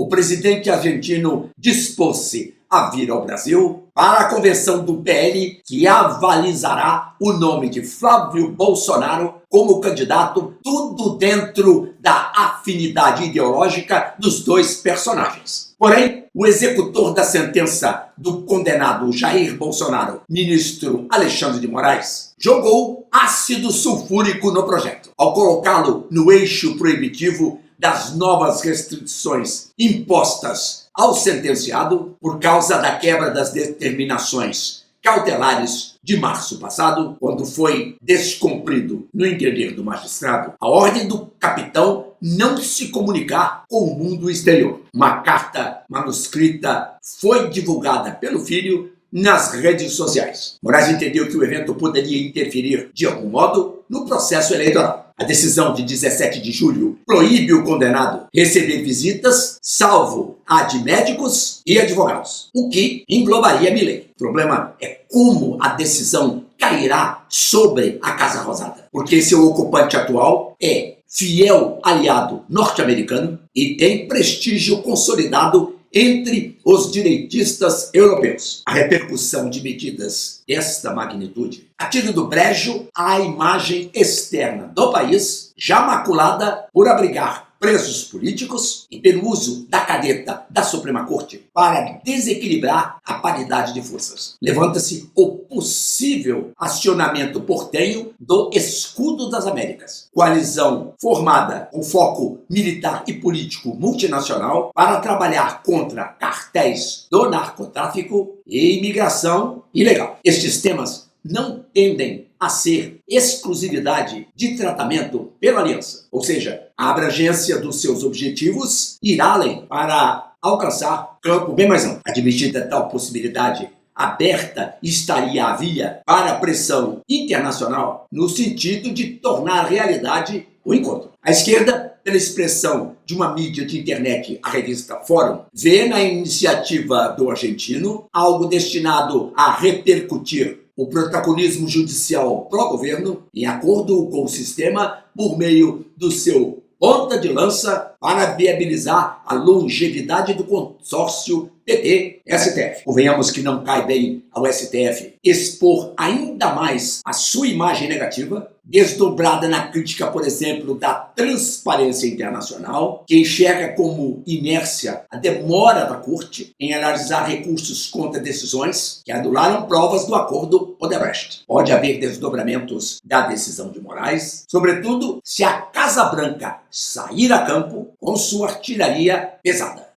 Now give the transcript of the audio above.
o presidente argentino dispôs-se a vir ao Brasil para a convenção do PL que avalizará o nome de Flávio Bolsonaro como candidato, tudo dentro da afinidade ideológica dos dois personagens. Porém, o executor da sentença do condenado Jair Bolsonaro, ministro Alexandre de Moraes, jogou ácido sulfúrico no projeto, ao colocá-lo no eixo proibitivo das novas restrições impostas ao sentenciado por causa da quebra das determinações cautelares de março passado, quando foi descumprido, no entender do magistrado, a ordem do capitão não se comunicar com o mundo exterior. Uma carta manuscrita foi divulgada pelo filho nas redes sociais. Moraes entendeu que o evento poderia interferir, de algum modo, no processo eleitoral. A decisão de 17 de julho proíbe o condenado receber visitas, salvo a de médicos e advogados, o que englobaria Milei. O problema é como a decisão cairá sobre a Casa Rosada, porque seu ocupante atual é fiel aliado norte-americano e tem prestígio consolidado entre os direitistas europeus. A repercussão de medidas desta magnitude atira do brejo a imagem externa do país, já maculada por abrigar presos políticos e pelo uso da caneta da Suprema Corte para desequilibrar a paridade de forças. Levanta-se o possível acionamento portenho do Escudo das Américas, coalizão formada com foco militar e político multinacional para trabalhar contra cartéis do narcotráfico e imigração ilegal. Estes temas não tendem a ser exclusividade de tratamento pela aliança, ou seja, a abrangência dos seus objetivos irá além para alcançar campo bem mais amplo. Admitida tal possibilidade, aberta estaria a via para a pressão internacional no sentido de tornar realidade o encontro. A esquerda, pela expressão de uma mídia de internet, a revista Fórum, vê na iniciativa do argentino algo destinado a repercutir o protagonismo judicial pró-governo, em acordo com o sistema, por meio do seu ponta de lança para viabilizar a longevidade do consórcio PT-STF. Convenhamos que não cai bem ao STF expor ainda mais a sua imagem negativa, desdobrada na crítica, por exemplo, da transparência internacional, que enxerga como inércia a demora da Corte em analisar recursos contra decisões que anularam provas do acordo Odebrecht. Pode haver desdobramentos da decisão de Moraes, sobretudo se a Casa Branca sair a campo com sua artilharia pesada.